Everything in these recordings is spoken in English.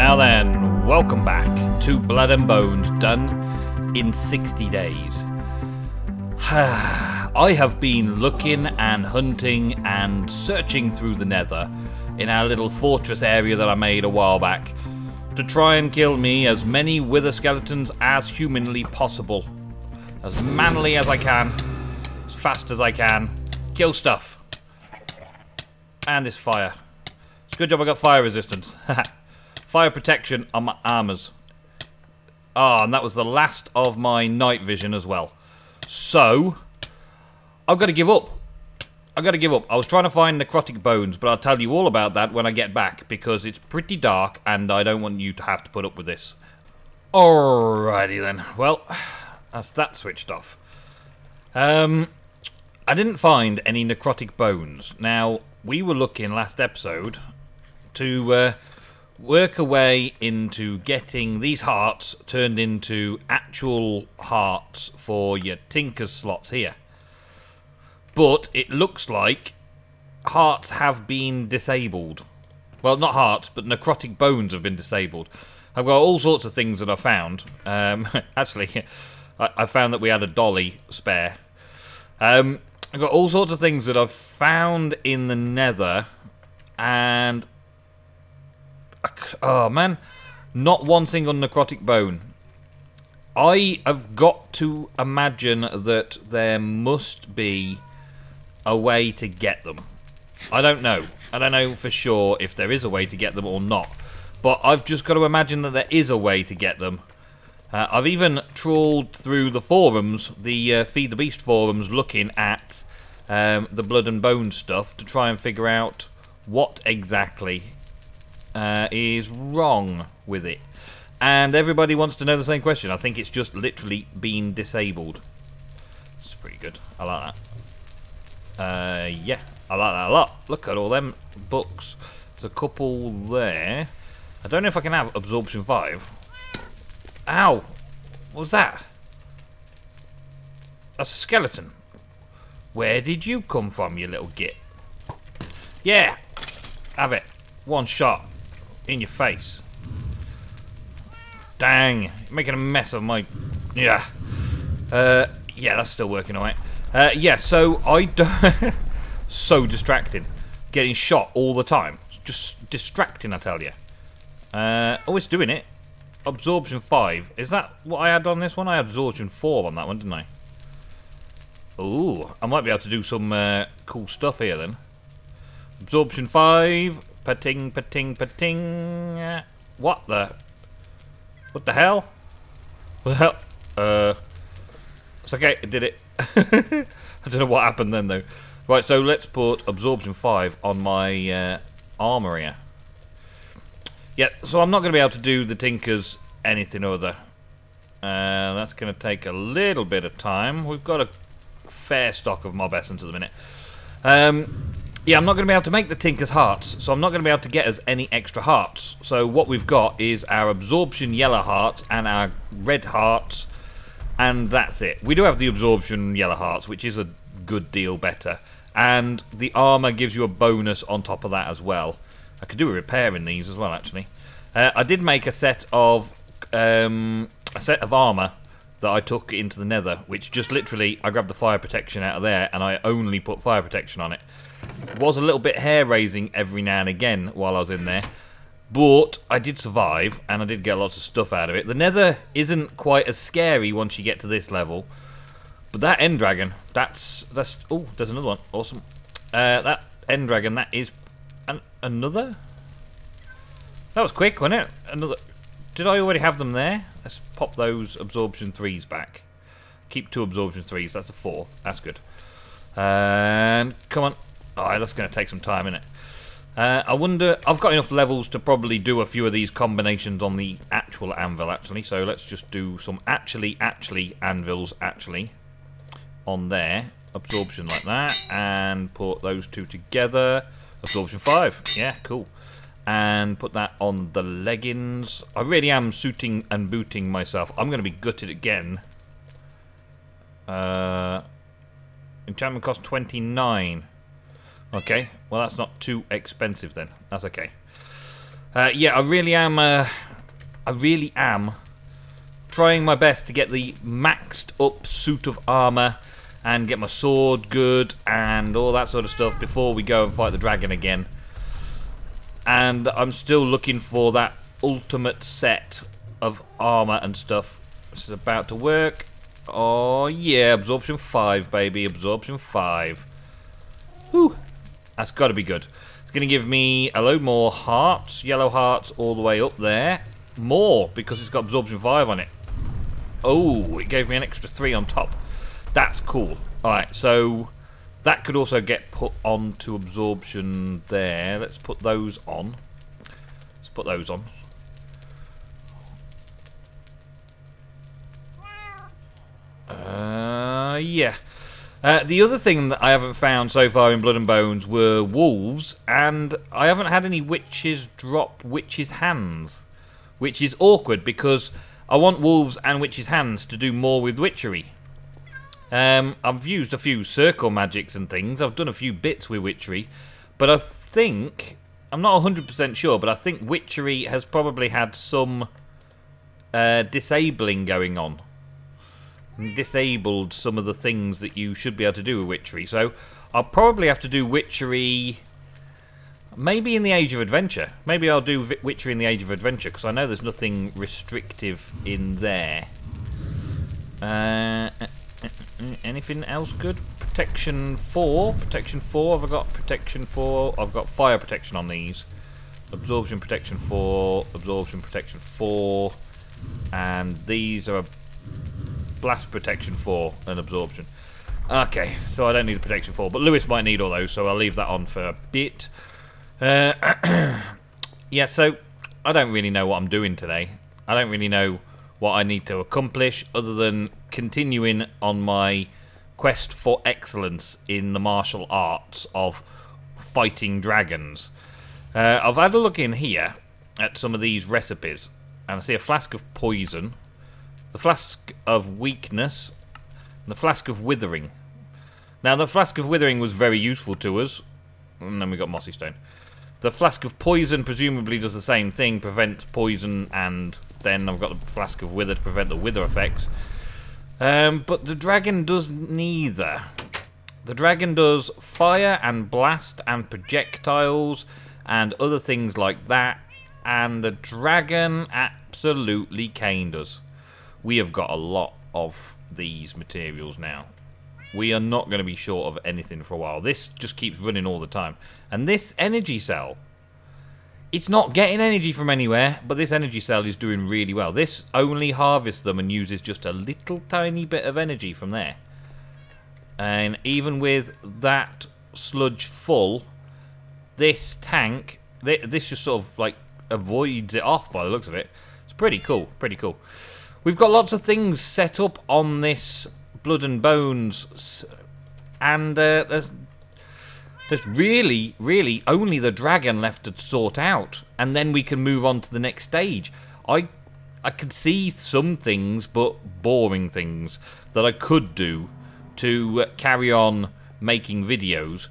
Now then, welcome back to Blood and Bones, done in 60 days. I have been looking and hunting and searching through the nether in our little fortress area that I made a while back to try and kill me as many wither skeletons as humanly possible. As manly as I can, as fast as I can. Kill stuff. And this fire. It's a good job I got fire resistance. Fire protection on my armors. Ah, and that was the last of my night vision as well. So, I've got to give up. I've got to give up. I was trying to find Necrotic Bones, but I'll tell you all about that when I get back, because it's pretty dark, and I don't want you to have to put up with this. Alrighty then. Well, that's that switched off. I didn't find any Necrotic Bones. Now, we were looking last episode to work a way into getting these hearts turned into actual hearts for your Tinker's slots here. But it looks like hearts have been disabled. Well, not hearts, but Necrotic Bones have been disabled. I've got all sorts of things that I found. Actually, I found that we had a dolly spare. I've got all sorts of things that I've found in the nether, and oh man, not one single Necrotic Bone. I have got to imagine that there must be a way to get them. I don't know. I don't know for sure if there is a way to get them or not. But I've just got to imagine that there is a way to get them. I've even trawled through the forums, the Feed the Beast forums, looking at the Blood and Bones stuff to try and figure out what exactly is wrong with it. And everybody wants to know the same question. I think it's just literally been disabled. It's pretty good. I like that. Yeah, I like that a lot. Look at all them books. There's a couple there. I don't know if I can have Absorption 5. Ow! What was that? That's a skeleton. Where did you come from, you little git? Yeah! Have it. One shot. In your face. Dang. You're making a mess of my... Yeah. Yeah, that's still working alright. Yeah, so I don't... So distracting. Getting shot all the time. Just distracting, I tell you. Oh, it's doing it. Absorption 5. Is that what I had on this one? I had Absorption 4 on that one, didn't I? Ooh, I might be able to do some cool stuff here then. Absorption 5. Pating, pating, pating. What the? What the hell? What the hell? It's okay, it did it. I don't know what happened then though. Right, so let's put Absorption 5 on my armor here. Yeah, so I'm not going to be able to do the Tinker's anything other. That's going to take a little bit of time. We've got a fair stock of mob essence at the minute. Yeah, I'm not going to be able to make the Tinker's hearts, so I'm not going to be able to get us any extra hearts. So what we've got is our Absorption yellow hearts and our red hearts, and that's it. We do have the Absorption yellow hearts, which is a good deal better. And the armor gives you a bonus on top of that as well. I could do a repair in these as well, actually. I did make a set of armor that I took into the nether, which just literally, I grabbed the fire protection out of there, and I only put fire protection on it. It was a little bit hair-raising every now and again while I was in there, but I did survive, and I did get lots of stuff out of it. The nether isn't quite as scary once you get to this level, but that end dragon, that's oh, there's another one, awesome. That end dragon, that is another? That was quick, wasn't it? Another. Did I already have them there? Let's pop those Absorption 3s back. Keep 2 Absorption 3s, that's a 4th. That's good. And come on. Alright, that's going to take some time, isn't it? I wonder... I've got enough levels to probably do a few of these combinations on the actual anvil, actually. So let's just do some actually anvils, actually. On there. Absorption like that. And put those two together. Absorption 5. Yeah, cool. And put that on the leggings. I really am suiting and booting myself. I'm going to be gutted again. Enchantment cost 29. Okay, well that's not too expensive then. That's okay. Yeah, I really am trying my best to get the maxed up suit of armor and get my sword good and all that sort of stuff before we go and fight the dragon again. And I'm still looking for that ultimate set of armor and stuff. This is about to work. Oh yeah, absorption 5, baby, absorption 5. Whew, that's got to be good. It's going to give me a load more hearts, yellow hearts all the way up there. More, because it's got absorption 5 on it. Oh, it gave me an extra 3 on top. That's cool. Alright, so that could also get put onto absorption there. Let's put those on. Let's put those on. Yeah. The other thing that I haven't found so far in Blood and Bones were wolves, and I haven't had any witches drop witches' hands, which is awkward because I want wolves and witches' hands to do more with witchery. I've used a few circle magics and things. I've done a few bits with witchery, but I think, I'm not 100% sure, but I think witchery has probably had some disabling going on. Disabled some of the things that you should be able to do with witchery. So I'll probably have to do witchery maybe in the Age of Adventure. Maybe I'll do witchery in the Age of Adventure because I know there's nothing restrictive in there. Anything else good? Protection 4. Protection 4. Have I got protection 4? I've got fire protection on these. Absorption protection 4. Absorption protection 4. And these are blast protection 4 and absorption. Okay, so I don't need a protection 4, but Lewis might need all those, so I'll leave that on for a bit. Yeah, so I don't really know what I'm doing today. I don't really know what I need to accomplish other than continuing on my quest for excellence in the martial arts of fighting dragons. I've had a look in here at some of these recipes, and I see a flask of poison, the flask of weakness, and the flask of withering. Now, the flask of withering was very useful to us, and then we got mossy stone. The flask of poison presumably does the same thing, prevents poison, and then I've got the flask of wither to prevent the wither effects. But the dragon does neither. The dragon does fire and blast and projectiles and other things like that, and the dragon absolutely caned us. We have got a lot of these materials now. We are not going to be short of anything for a while. This just keeps running all the time. And this energy cell, it's not getting energy from anywhere, but this energy cell is doing really well. This only harvests them and uses just a little tiny bit of energy from there. And even with that sludge full, this tank, this just sort of like avoids it off by the looks of it. It's pretty cool, pretty cool. We've got lots of things set up on this Blood and Bones, and there's really only the dragon left to sort out, and then we can move on to the next stage. I could see some things, but boring things, that I could do to carry on making videos,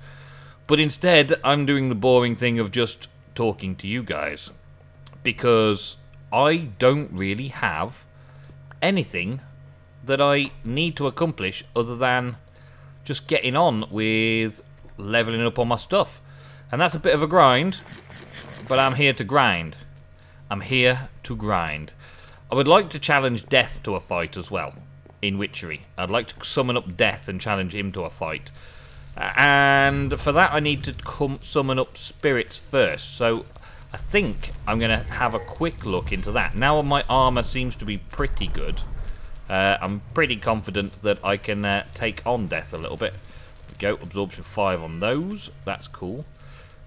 but instead I'm doing the boring thing of just talking to you guys, because I don't really have anything that I need to accomplish other than just getting on with leveling up on my stuff. And that's a bit of a grind, but I'm here to grind. I'm here to grind. I would like to challenge Death to a fight as well in Witchery. I'd like to summon up Death and challenge him to a fight. And for that I need to summon up spirits first. So I think I'm going to have a quick look into that. Now my armor seems to be pretty good. I'm pretty confident that I can take on Death a little bit. There we go, absorption 5 on those. That's cool.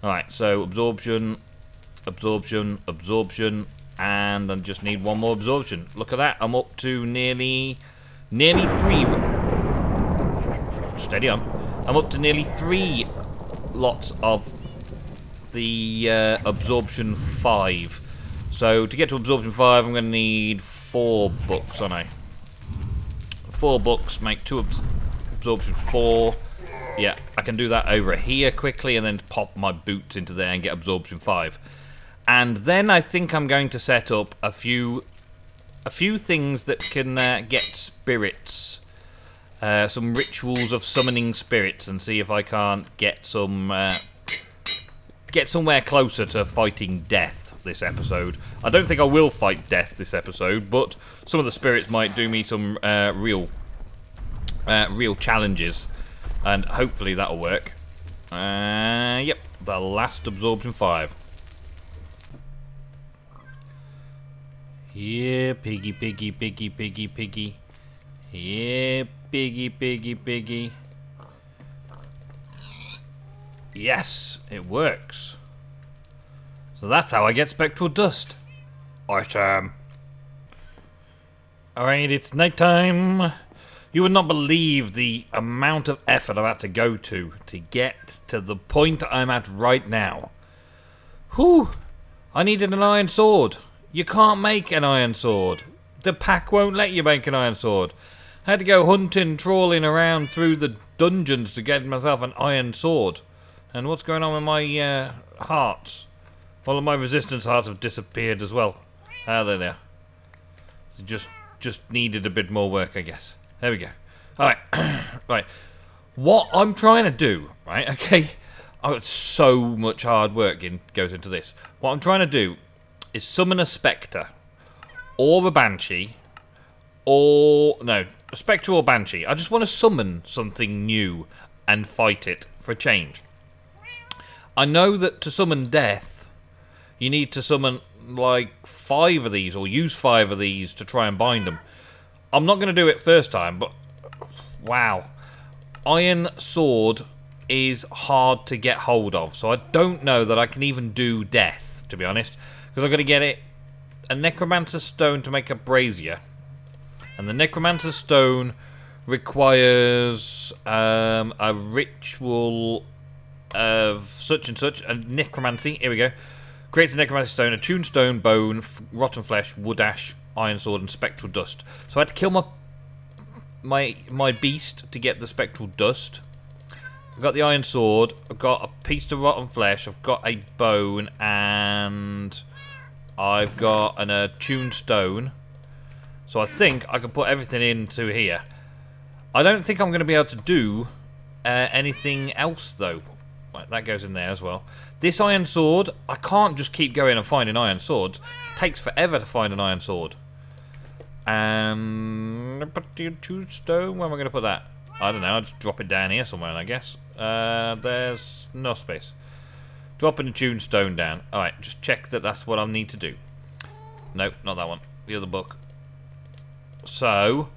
Alright, so absorption, absorption, absorption, and I just need one more absorption. Look at that, I'm up to nearly 3. Steady on. I'm up to nearly 3 lots of the absorption 5. So to get to absorption 5, I'm going to need 4 books, aren't I? 4 books make 2 absorption 4. Yeah, I can do that over here quickly and then pop my boots into there and get absorption 5. And then I think I'm going to set up a few things that can get spirits. Some rituals of summoning spirits, and see if I can't get somewhere closer to fighting death this episode. I don't think I will fight death this episode, but some of the spirits might do me some real challenges, and hopefully that'll work. Yep, the last absorption 5. Yeah, piggy, piggy, piggy, piggy, piggy. Yeah, piggy, piggy, piggy. Yes, it works. So that's how I get spectral dust. Item. Alright, it's nighttime. You would not believe the amount of effort I've had to go to get to the point I'm at right now. Whew! I needed an iron sword. You can't make an iron sword. The pack won't let you make an iron sword. I had to go hunting, trawling around through the dungeons to get myself an iron sword. And what's going on with my hearts? All of my resistance hearts have disappeared as well. Ah, there they are. Just needed a bit more work, I guess. There we go. Alright. Right. What I'm trying to do, right, okay, I've got so much hard work goes into this. What I'm trying to do is summon a spectre, or a banshee, or, no, a spectre or banshee. I just want to summon something new and fight it for a change. I know that to summon death, you need to summon like 5 of these, or use 5 of these to try and bind them. I'm not going to do it first time, but wow. Iron sword is hard to get hold of, so I don't know that I can even do death, to be honest, because I've got to get a necromancer stone to make a brazier, and the necromancer stone requires a ritual of such and such, a necromancy. Here we go. Creates a necromancer stone, a tuned stone, bone, rotten flesh, wood ash, iron sword, and spectral dust. So I had to kill my beast to get the spectral dust. I've got the iron sword. I've got a piece of rotten flesh. I've got a bone, and I've got an attuned stone. So I think I can put everything into here. I don't think I'm going to be able to do anything else though. Right, that goes in there as well. This iron sword, I can't just keep going and finding iron swords. It takes forever to find an iron sword. Put the attuned stone. Where am I going to put that? I don't know. I'll just drop it down here somewhere, I guess. There's no space. Drop an attuned stone down. Alright, just check that that's what I need to do. Nope, not that one. The other book. So,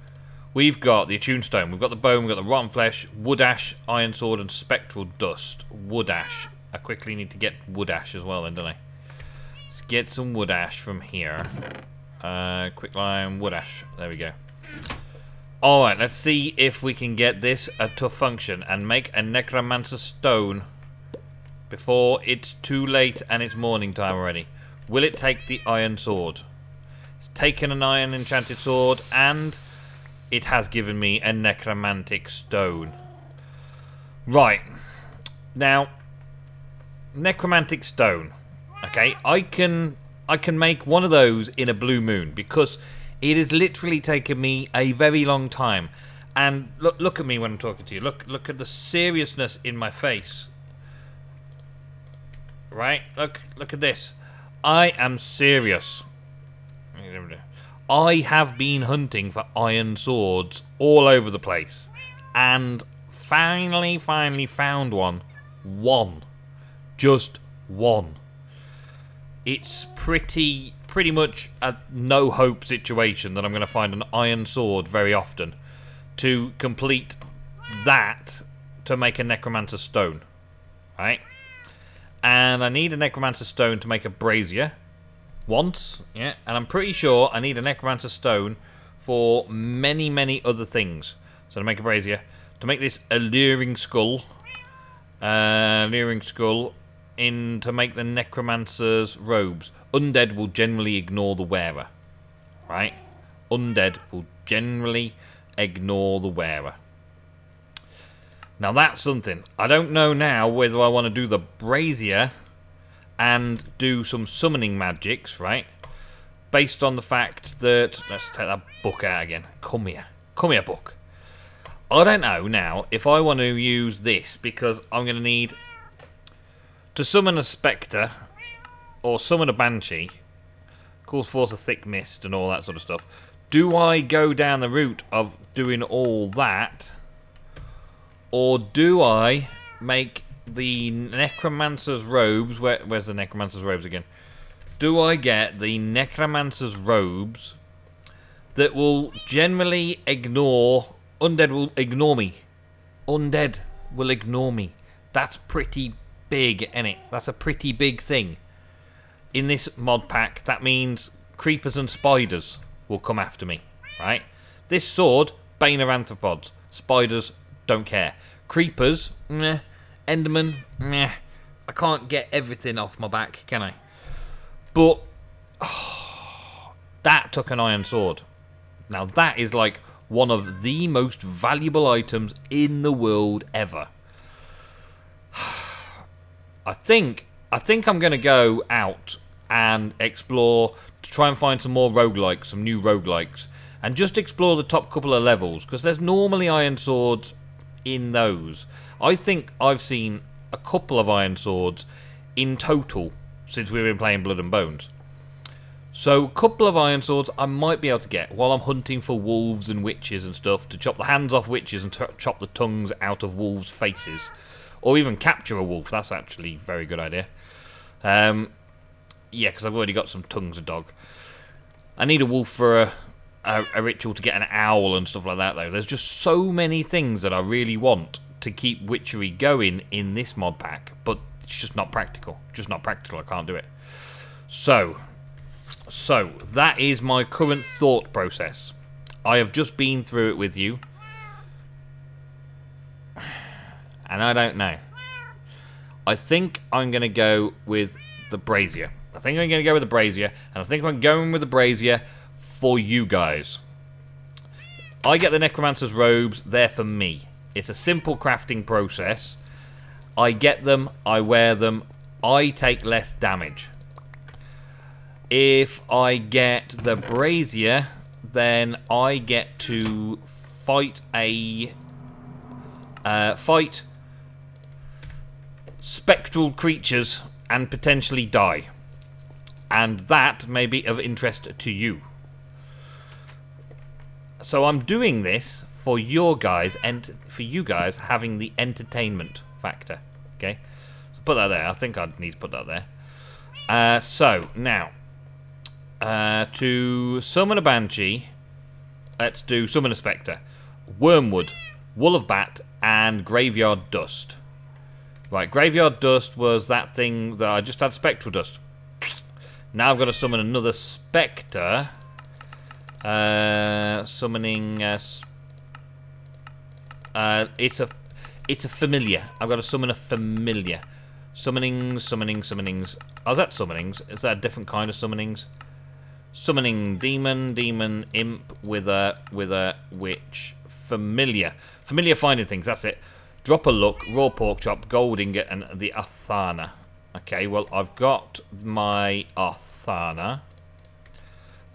we've got the attuned stone. We've got the bone. We've got the rotten flesh, wood ash, iron sword, and spectral dust. Wood ash. I quickly need to get wood ash as well then, don't I? Let's get some wood ash from here. Quicklime, wood ash. There we go. Alright, let's see if we can get this to function and make a necromancer stone before it's too late and it's morning time already. Will it take the iron sword? It's taken an iron enchanted sword, and it has given me a necromantic stone. Right. Now, necromantic stone. Okay, I can make one of those in a blue moon, because it has literally taken me a very long time. And look at me when I'm talking to you. Look at the seriousness in my face. Right? Look at this. I am serious. I have been hunting for iron swords all over the place, and finally found one. Just one. It's pretty much a no-hope situation that I'm going to find an iron sword very often to complete that to make a necromancer stone. Right? And I need a necromancer stone to make a brazier. Once, yeah, and I'm pretty sure I need a necromancer stone for many other things. So to make a brazier, to make this alluring skull, to make the necromancer's robes. Undead will generally ignore the wearer, right? Undead will generally ignore the wearer. Now that's something. I don't know now whether I want to do the brazier and do some summoning magics, right? Based on the fact that... Let's take that book out again. Come here. Come here, book. I don't know now if I want to use this, because I'm going to need to summon a spectre or summon a banshee. Calls forth a thick mist and all that sort of stuff. Do I go down the route of doing all that, or do I make the necromancer's robes? Where's the necromancer's robes again? Do I get the necromancer's robes that will generally ignore... Undead will ignore me. Undead will ignore me. That's pretty big, isn't it? That's a pretty big thing. In this mod pack, that means creepers and spiders will come after me, right? This sword, Bane of Arthropods. Spiders, don't care. Creepers, meh. Enderman, meh. I can't get everything off my back, can I? But, that took an iron sword. Now that is like one of the most valuable items in the world ever. I think I'm going to go out and explore to try and find some more roguelikes, some new roguelikes, and just explore the top couple of levels, because there's normally iron swords in those. I think I've seen a couple of iron swords in total since we've been playing Blood and Bones. So a couple of iron swords I might be able to get while I'm hunting for wolves and witches and stuff, to chop the hands off witches and chop the tongues out of wolves' faces. Or even capture a wolf. That's actually a very good idea. Yeah, because I've already got some tongues of dog. I need a wolf for a ritual to get an owl and stuff like that, though. There's just so many things that I really want to keep Witchery going in this mod pack, but it's just not practical. Just not practical. I can't do it. So that is my current thought process. I have just been through it with you, and I don't know. I think I'm going to go with the brazier. I think I'm going to go with the brazier, and I think I'm going with the brazier for you guys. I get the necromancer's robes, they're for me. It's a simple crafting process. I get them, I wear them, I take less damage. If I get the brazier, then I get to fight fight spectral creatures and potentially die. And that may be of interest to you. So I'm doing this for your guys and for you guys having the entertainment factor. Okay, so put that there. I think I'd need to put that there. So now, to summon a banshee, let's do summon a spectre. Wormwood, wool of bat, and graveyard dust. Right, graveyard dust was that thing that I just had spectral dust. Now I've got to summon another spectre. Summoning. It's a familiar. I've got to summon a familiar. Summonings. Oh, is that summonings? Is that a different kind of summonings? Summoning demon, imp, wither, witch, familiar. Familiar finding things. That's it. Drop a look, raw pork chop, gold ingot, and the Athana. Okay, well, I've got my Athana.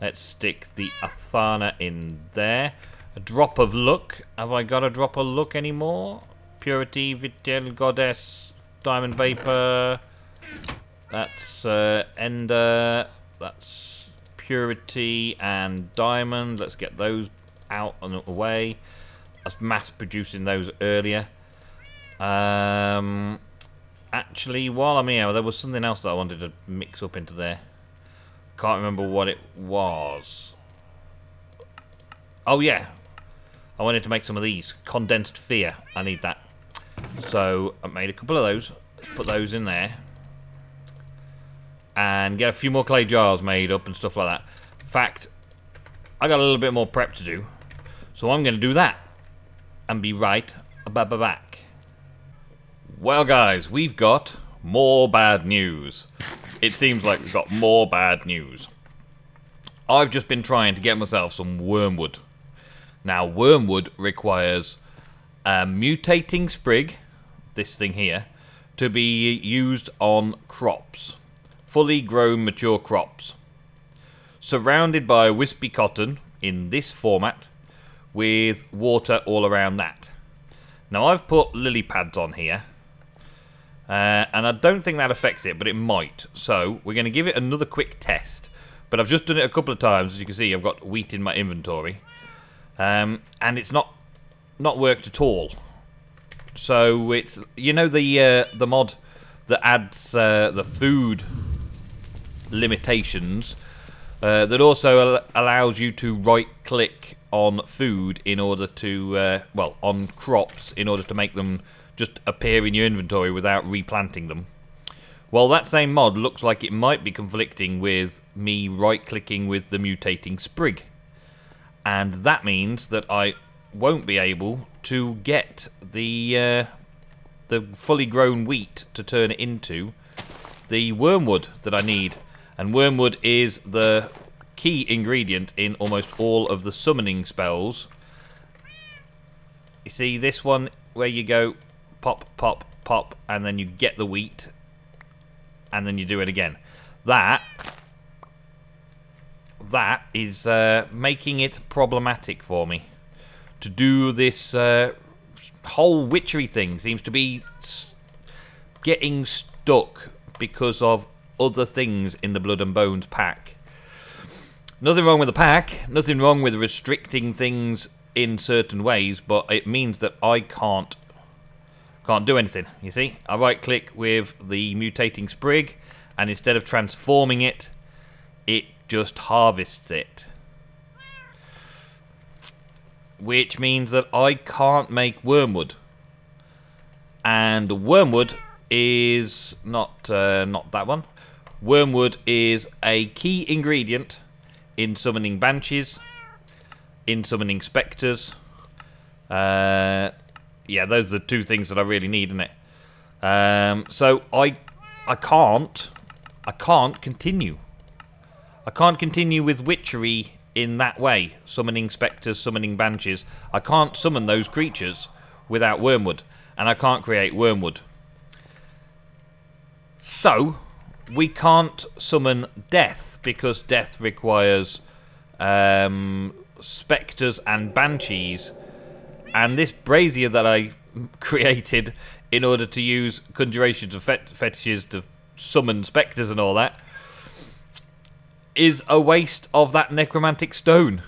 Let's stick the Athana in there. A drop of luck. Have I got a drop of luck anymore? Purity, Vitel, Goddess, Diamond Vapor. That's Ender. That's Purity and Diamond. Let's get those out and away. I was mass producing those earlier. Actually, while I'm here, there was something else that I wanted to mix up into there. Can't remember what it was. Oh yeah, I wanted to make some of these. Condensed fear. I need that. So I made a couple of those. Let's put those in there. And get a few more clay jars made up and stuff like that. In fact, I got a little bit more prep to do. So I'm going to do that. And be right back. Well guys, we've got more bad news. It seems like we've got more bad news. I've just been trying to get myself some wormwood. Now, wormwood requires a mutating sprig, this thing here, to be used on crops. fully grown mature crops, surrounded by wispy cotton in this format, with water all around that. Now I've put lily pads on here, and I don't think that affects it, but it might. So we're going to give it another quick test. But I've just done it a couple of times. As you can see, I've got wheat in my inventory, and it's not worked at all. So it's, you know, the mod that adds the food limitations, that also allows you to right-click on food in order to, well, on crops in order to make them just appear in your inventory without replanting them. Well, that same mod looks like it might be conflicting with me right-clicking with the mutating sprig. And that means that I won't be able to get the fully grown wheat to turn it into the wormwood that I need. And wormwood is the key ingredient in almost all of the summoning spells. You see this one where you go pop, pop, pop, and then you get the wheat, and then you do it again. That is making it problematic for me. To do this whole witchery thing seems to be getting stuck because of other things in the Blood and Bones pack. Nothing wrong with the pack, nothing wrong with restricting things in certain ways, but it means that I can't do anything. You see, I right click with the mutating sprig, and instead of transforming it, it just harvests it, which means that I can't make wormwood. And wormwood is not that one. Wormwood is a key ingredient in summoning banshees, in summoning spectres. Yeah, those are the two things that I really need, isn't it? So I can't continue. I can't continue with witchery in that way, summoning spectres, summoning banshees. I can't summon those creatures without wormwood, and I can't create wormwood. So we can't summon death, because death requires spectres and banshees. And this brazier that I created in order to use conjurations of fetishes to summon spectres and all that is a waste of that necromantic stone.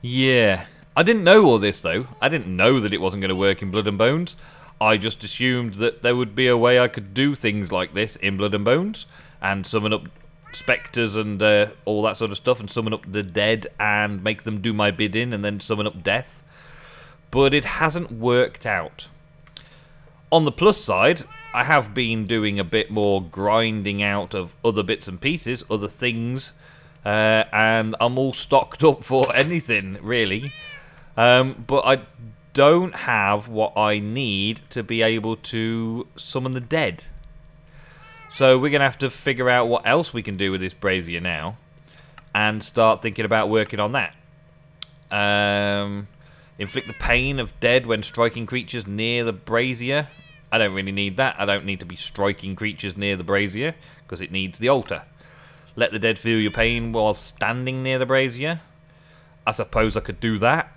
Yeah. I didn't know all this, though. I didn't know that it wasn't going to work in Blood and Bones. I just assumed that there would be a way I could do things like this in Blood and Bones and summon up spectres and all that sort of stuff, and summon up the dead and make them do my bidding, and then summon up death. But it hasn't worked out. On the plus side, I have been doing a bit more grinding out of other bits and pieces, other things, and I'm all stocked up for anything, really. But I don't have what I need to be able to summon the dead. So we're going to have to figure out what else we can do with this brazier now, and start thinking about working on that. Inflict the pain of dead when striking creatures near the brazier. I don't really need that. I don't need to be striking creatures near the brazier, because it needs the altar. Let the dead feel your pain while standing near the brazier. I suppose I could do that.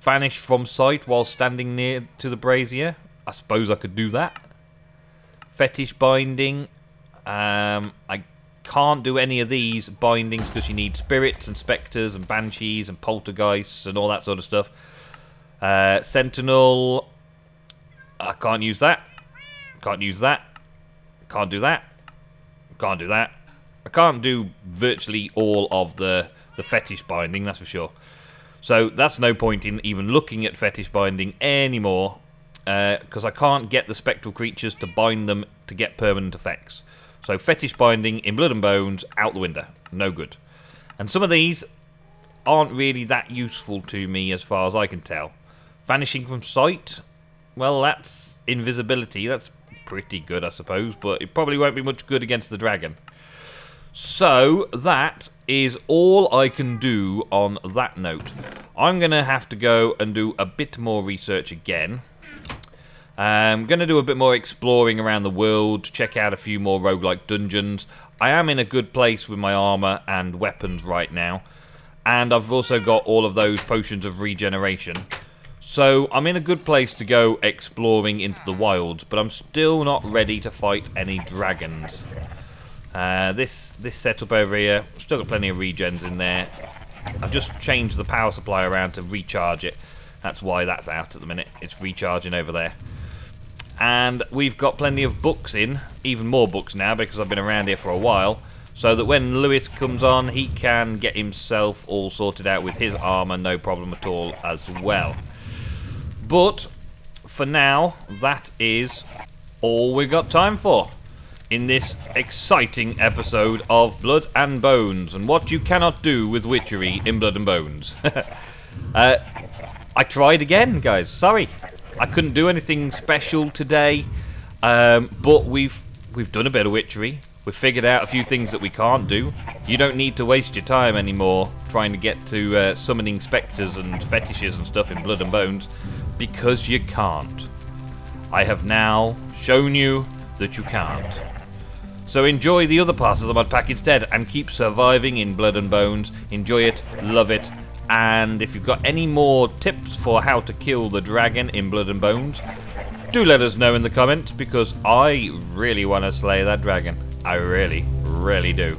Vanish from sight while standing near to the brazier. I suppose I could do that. Fetish binding. I can't do any of these bindings because you need spirits and spectres and banshees and poltergeists and all that sort of stuff. Sentinel. I can't use that. Can't use that. Can't do that. Can't do that. I can't do virtually all of the fetish binding, that's for sure. So that's no point in even looking at fetish binding anymore, because I can't get the spectral creatures to bind them to get permanent effects. So fetish binding in Blood and Bones, out the window. No good. And some of these aren't really that useful to me as far as I can tell. Vanishing from sight, well, that's invisibility. That's pretty good, I suppose, but it probably won't be much good against the dragon. So that is all I can do on that note. I'm going to have to go and do a bit more research again. I'm going to do a bit more exploring around the world, check out a few more roguelike dungeons. I am in a good place with my armor and weapons right now, and I've also got all of those potions of regeneration. So I'm in a good place to go exploring into the wilds, but I'm still not ready to fight any dragons. This setup over here, still got plenty of regens in there. I've just changed the power supply around to recharge it. That's why that's out at the minute. It's recharging over there. And we've got plenty of books in, even more books now because I've been around here for a while, so that when Lewis comes on, he can get himself all sorted out with his armor, no problem at all as well. But for now, that is all we've got time for in this exciting episode of Blood and Bones, and what you cannot do with Witchery in Blood and Bones. I tried again, guys. Sorry. I couldn't do anything special today, but we've done a bit of Witchery. We've figured out a few things that we can't do. You don't need to waste your time anymore trying to get to summoning spectres and fetishes and stuff in Blood and Bones, because you can't. I have now shown you that you can't. So enjoy the other parts of the mod pack instead, and keep surviving in Blood and Bones. Enjoy it, love it. And if you've got any more tips for how to kill the dragon in Blood and Bones, do let us know in the comments, because I really want to slay that dragon. I really, really do.